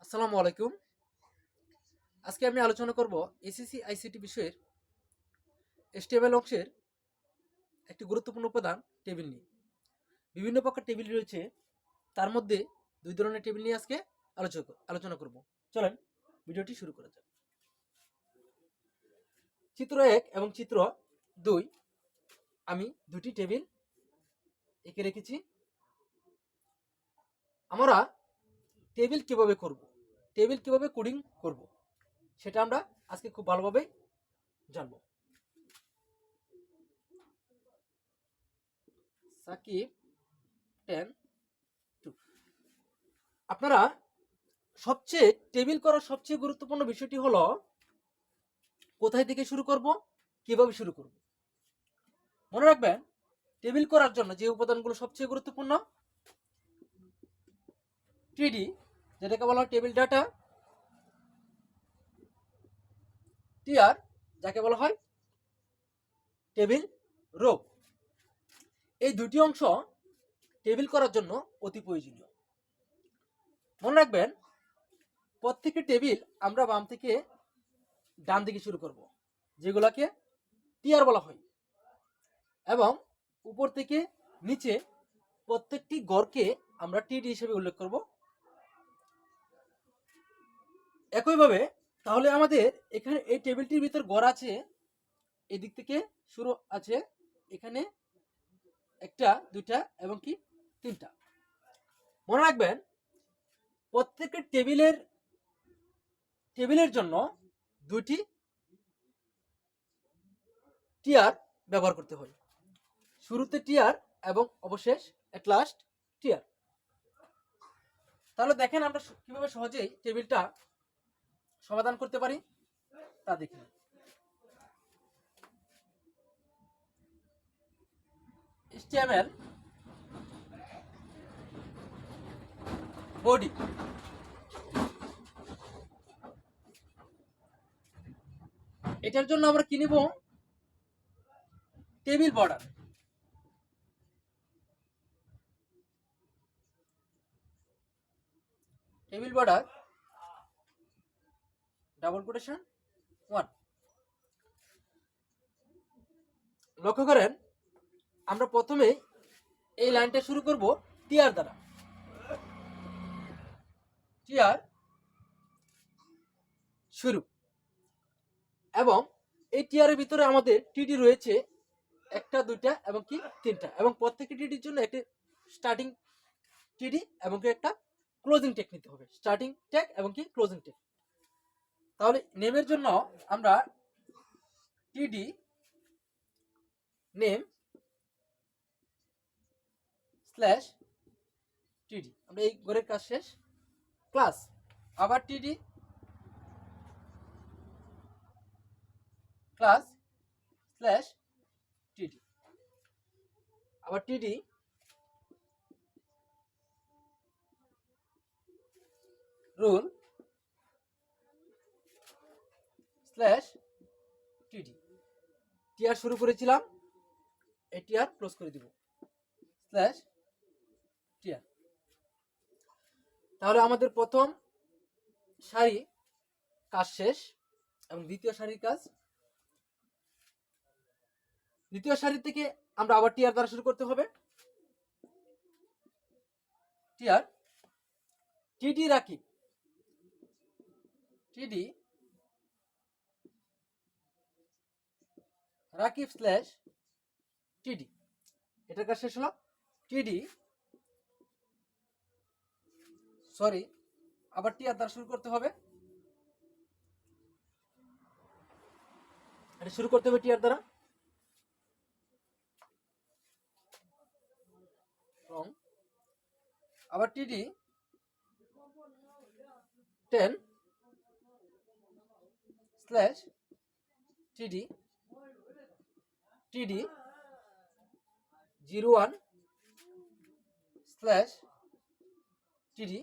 আসসালামু আলাইকুম। আজকে আমি আলোচনা করব এসএসসি আইসিটি বিষয়ের এসটিএমএল অংশের একটি গুরুত্বপূর্ণ উপাদান টেবিল নিয়ে। বিভিন্ন প্রকার টেবিল রয়েছে, তার মধ্যে দুই ধরনের টেবিল নিয়ে আজকে আলোচনা করব। চলেন ভিডিওটি শুরু করা যাক। চিত্র 1 এবং চিত্র 2 আমি দুটি টেবিল এঁকে রেখেছি। আমরা টেবিল কিভাবে করব, টেবিল কিভাবে কোডিং করব, সেটা আমরা আজকে খুব ভালোভাবে জানব। সাকিব 10 2। আপনারা টেবিল করার সবচেয়ে গুরুত্বপূর্ণ বিষয়টি হলো কোথায় থেকে শুরু করব, কিভাবে শুরু করব। মনে রাখবেন, টেবিল করার জন্য যে উপাদানগুলো সবচেয়ে গুরুত্বপূর্ণ: টিডি, যেটাকে বলা হয় টেবিল ডাটা; টিআর, যাকে বলা হয় টেবিল রো। এই দুটি অংশ টেবিল করার জন্য অতি প্রয়োজনীয়। মনে রাখবেন, প্রত্যেকটি টেবিল আমরা বাম থেকে ডান দিকে শুরু করব, যেগুলোকে টিআর বলা হয়, এবং উপর থেকে নিচে প্রত্যেকটি গড়কে আমরা টিডি হিসেবে উল্লেখ করব। একইভাবে তাহলে আমাদের এখানে এই টেবিলটির ভিতর গড় আছে, এই দিক থেকে শুরু আছে, এখানে একটা, দুইটা এবং কি তিনটা। মনে রাখবেন, প্রত্যেকটা টেবিলের জন্য দুইটি টিআর ব্যবহার করতে হয়। শুরুতে টিআর এবং অবশেষ এট লাস্ট টিআর। তাহলে দেখেন আমরা কিভাবে সহজেই টেবিলটা সমাধান করতে পারি তা দেখি। HTML বডি, এটার জন্য আমরা কি নিব? Table border. Table border double quotation 1। লক্ষ্য করেন, আমরা প্রথমে এই লাইনটা শুরু করব টিআর দ্বারা। টিআর শুরু, এবং এই টিআর এর ভিতরে আমাদের টিডি রয়েছে একটা, দুইটা এবং কি তিনটা, এবং প্রত্যেকটি টিডির জন্য একটি স্টার্টিং টিডি এবং একটা ক্লোজিং টেক নিতে হবে। স্টার্টিং টেক এবং কি ক্লোজিং টেক। তাহলে নেমের জন্য আমরা টিডি নেম স্ল্যাশ টিডি, আমরা এই ঘরের কাজ শেষ। ক্লাস, আবার টিডি ক্লাস স্ল্যাশ টিডি, আবার টিডি রুল স্ল্যাশ টিডি। টিআর শুরু করেছিলাম, এই টিআর ক্লোজ করে দিব, স্ল্যাশ টিআর। তাহলে আমাদের প্রথম সারি কাজ শেষ, এবং দ্বিতীয় সারির কাজ। দ্বিতীয় সারি থেকে আমরা আবার টিআর দ্বারা শুরু করতে হবে। টিআর টিডি রাখি, টিডি রাকিব স্ল্যাশ টিডি, এটার কাজ শেষ হলো। টিডি আবার টিআর দ্বারা শুরু করতে হবে, এটা শুরু করতে হবে টিআর দ্বারা। আবার টিডি 10 স্ল্যাশ টিডি, টিডি 01 স্ল্যাশ টিডি,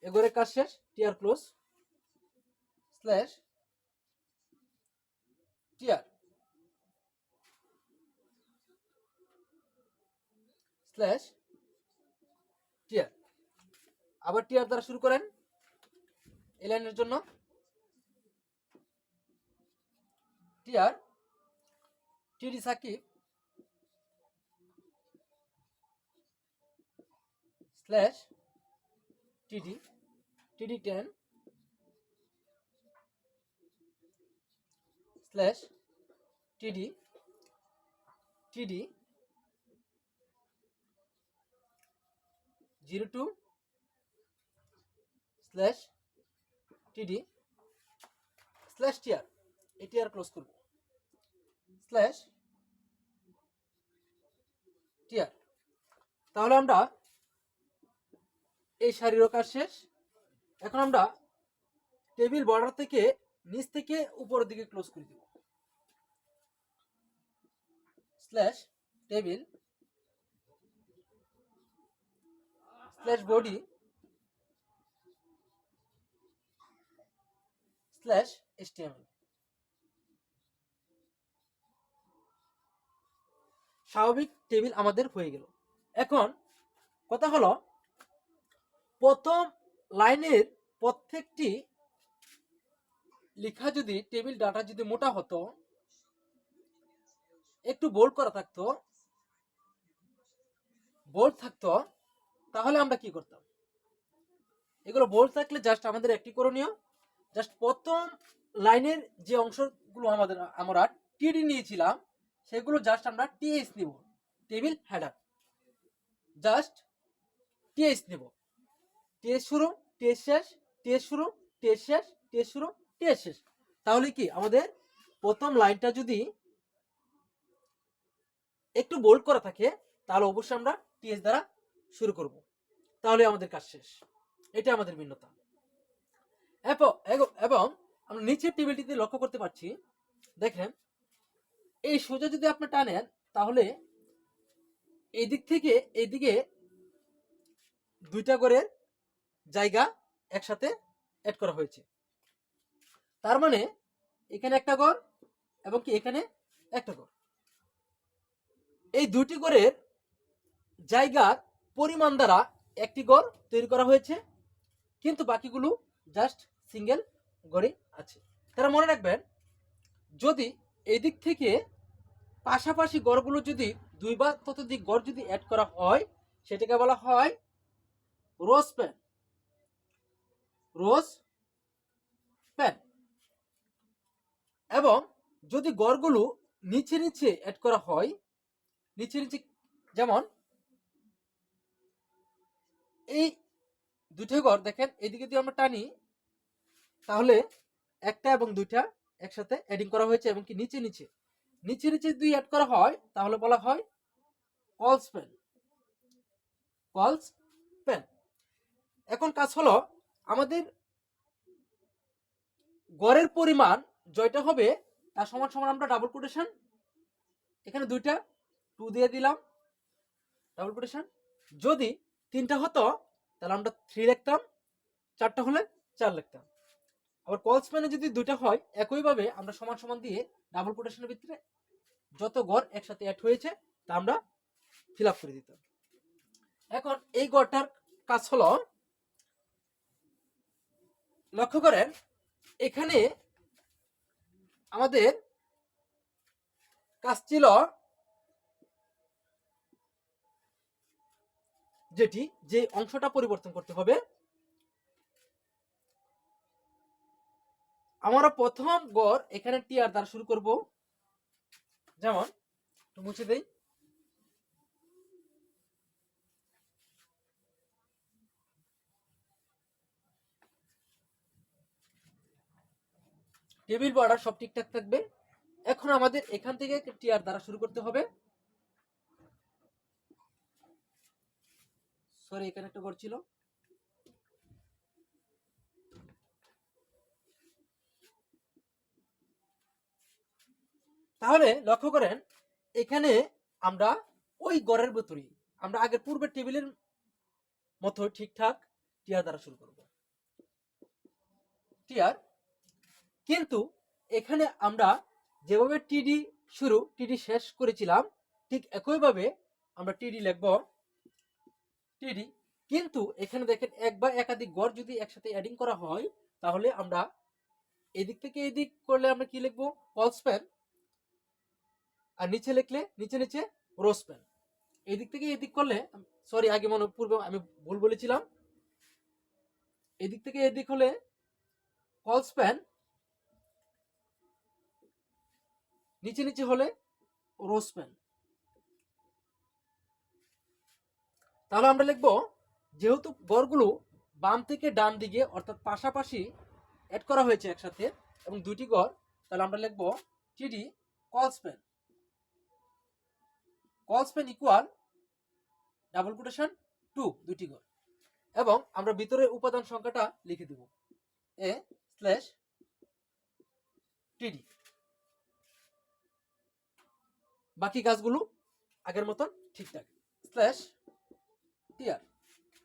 এগোরে কাজ শেষ। TR close slash TR slash TR, আবার টিআর দ্বারা শুরু করেন। এই লাইনের জন্য টিআর টিডি সাকিব স্ল্যাশ টিডি টিডি 10 স্ল্যাশ টিডি টিডি 02 স্ল্যাশ টিডি স্ল্যাশ টিআর এটি আর ক্লোজ করব স্ল্যাশ টিআর। তাহলে আমরা এই সারির কাজ শেষ। এখন আমরা টেবিল বর্ডার থেকে নিচ থেকে উপরের দিকে ক্লোজ করে দেব slash table slash body slash HTML। স্বাভাবিক টেবিল আমাদের হয়ে গেল। এখন কথা হলো প্রথম লাইনের প্রত্যেকটি লেখা যদি টেবিল ডাটা যদি মোটা হতো, একটু বোল্ড করা থাকতো, বোল্ড থাকতো, তাহলে আমরা কি করতাম? এগুলো বোল্ড থাকলে জাস্ট আমাদের একটি করণীয়, জাস্ট প্রথম লাইনের যে অংশগুলো আমরা টিডি নিয়েছিলাম সেগুলো জাস্ট আমরা টিএস নিব, টেবিল হেডার জাস্ট টিএস নিব, টিএস শুরু টিএস শেষ, টিএস শুরু টিএস শেষ, টিএস শুরু টিএস শেষ। তাহলে কি আমাদের প্রথম লাইনটা যদি একটু বোল্ড করা থাকে তাহলে অবশ্যই আমরা টিএস দ্বারা শুরু করব, তাহলে আমাদের কাজ শেষ। এটা আমাদের ভিন্নতা। এবং আমরা নিচের টেবিলটিতে লক্ষ্য করতে পারছি, দেখেন এই সোজা যদি আপনি টানেন তাহলে এই দিক থেকে এইদিকে দুইটা করে জায়গা একসাথে অ্যাড করা হয়েছে। তার মানে এখানে একটা ঘর এবং কি এখানে একটা ঘর, এই দুটি ঘরের জায়গার পরিমাণ দ্বারা একটি ঘর তৈরি করা হয়েছে, কিন্তু বাকিগুলো জাস্ট সিঙ্গেল ঘরে আছে। তারা মনে রাখবেন, যদি এই দিক থেকে পাশাপাশি ঘরগুলো যদি দুই বা ততোধিক ঘর যদি অ্যাড করা হয় সেটাকে বলা হয় রো স্প্যান, রো স্প্যান। এবং যদি ঘরগুলো নিচে নিচে অ্যাড করা হয়, নিচে নিচে, যেমন এই দুটো ঘর দেখেন এদিকে যদি আমরা টানি তাহলে একটা এবং দুইটা একসাথে অ্যাডিং করা হয়েছে, এবং কি নিচে নিচে নিচে নিচে দুই অ্যাড করা হয় তাহলে বলা হয় কল স্প্যান, কল স্প্যান। এখন কাজ হলো আমাদের গড়ের পরিমাণ জয়টা হবে তার সমান সমান আমরা ডাবল কোটেশন, এখানে দুইটা 2 দিয়ে দিলাম ডাবল কোটেশন। যদি 3টা হতো তাহলে আমরা 3 লিখতাম, 4টা হলে 4 লিখতাম। আবার কল স্প্যানে যদি 2টা হয় একইভাবে আমরা সমান সমান দিয়ে ডাবল কোটেশনের ভিতরে যত গড় একসাথে অ্যাড হয়েছে তা আমরা ফিল আপ করে দিতাম। এখন এই গড়টার কাজ হলো, লক্ষ্য করেন এখানে আমাদের কাজ ছিল যেটি যে অংশটা পরিবর্তন করতে হবে। আমরা প্রথম গড় এখানে টিআর দ্বারা শুরু করব, যেমন একটু মুছে দেই, টেবিল বর্ডার সব ঠিকঠাক থাকবে। এখন আমাদের এখান থেকে টিআর দ্বারা শুরু করতে হবে। সরি, এখানে একটা ঘর ছিল, তাহলে লক্ষ্য করেন এখানে আমরা ওই গড়ের ভেতরেই আমরা আগের পূর্বের টেবিলের মতো ঠিকঠাক টিআর দ্বারা শুরু করব, টিআর। কিন্তু এখানে আমরা যেভাবে টিডি শুরু টিডি শেষ করেছিলাম ঠিক একইভাবে আমরা টিডি লিখব, টিডি। কিন্তু এখানে দেখেন এক বা একাধিক গড় যদি একসাথে অ্যাডিং করা হয় তাহলে আমরা এদিক থেকে এদিক করলে আমরা কি লিখবো, কল স্প্যান, আর নিচে লিখলে নিচে নিচে রো স্প্যান। এদিক থেকে এদিক করলে, সরি আগে মনে পূর্বে আমি ভুল বলেছিলাম, এদিক থেকে এদিক হলে কল স্প্যান, নিচে নিচে হলে রো স্প্যান। তাহলে আমরা লিখবো, যেহেতু গড়গুলো বাম থেকে ডান দিকে অর্থাৎ পাশাপাশি অ্যাড করা হয়েছে একসাথে এবং দুটি গড়, তাহলে আমরা লিখবো টিডি call span, call span equal double quotation 2 দুটি গড়, এবং আমরা ভিতরে উপাদান সংখ্যাটা লিখে দেব এ স্ল্যাশ টিডি। বাকি কাজগুলো আগের মতন ঠিকঠাক, স্ল্যাশ টিআর।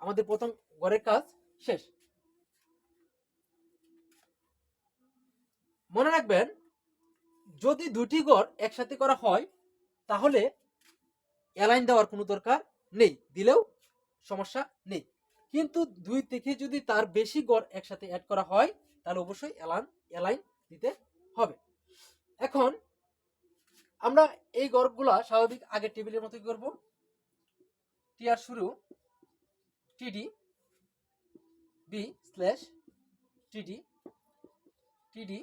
আমাদের প্রথম গড়ের কাজ শেষ। মনে রাখবেন, যদি দুটি গড় একসাথে করা হয় তাহলে অ্যালাইন দেওয়ার কোনো দরকার নেই, দিলেও সমস্যা নেই। কিন্তু দুই থেকে যদি তার বেশি গড় একসাথে অ্যাড করা হয় তাহলে অবশ্যই অ্যালাইন দিতে হবে। এখন আমরা এই গড়গুলা স্বাভাবিক আগের টেবিলের মতো কি করব, টিআর শুরু টিডি B slash TD TD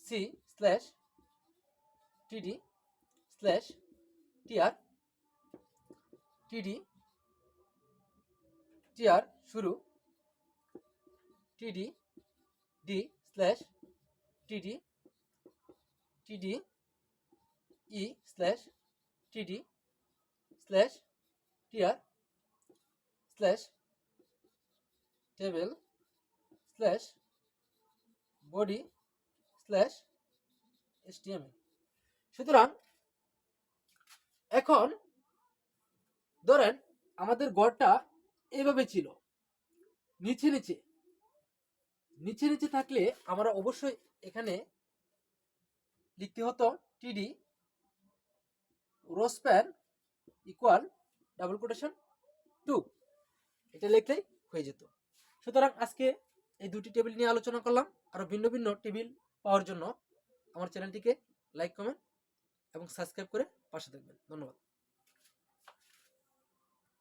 C slash TD slash TR TD TR শুরু TD D slash TD TD E slash TD slash TR slash table slash body slash HTML। সুতরাং এখন ধরেন আমাদের গড়টা এভাবে ছিল, নিচে নিচে নিচে নিচে থাকলে আমরা অবশ্যই এখানে লিখতে হতো টিডি rho span equal double quotation 2, এটা লিখলেই হয়ে যেত। সুতরাং আজকে এই দুটি টেবিল নিয়ে আলোচনা করলাম। আরো ভিন্ন ভিন্ন টেবিল পাওয়ার জন্য আমার চ্যানেলটিকে লাইক, কমেন্ট এবং সাবস্ক্রাইব করে পাশে থাকবেন। ধন্যবাদ।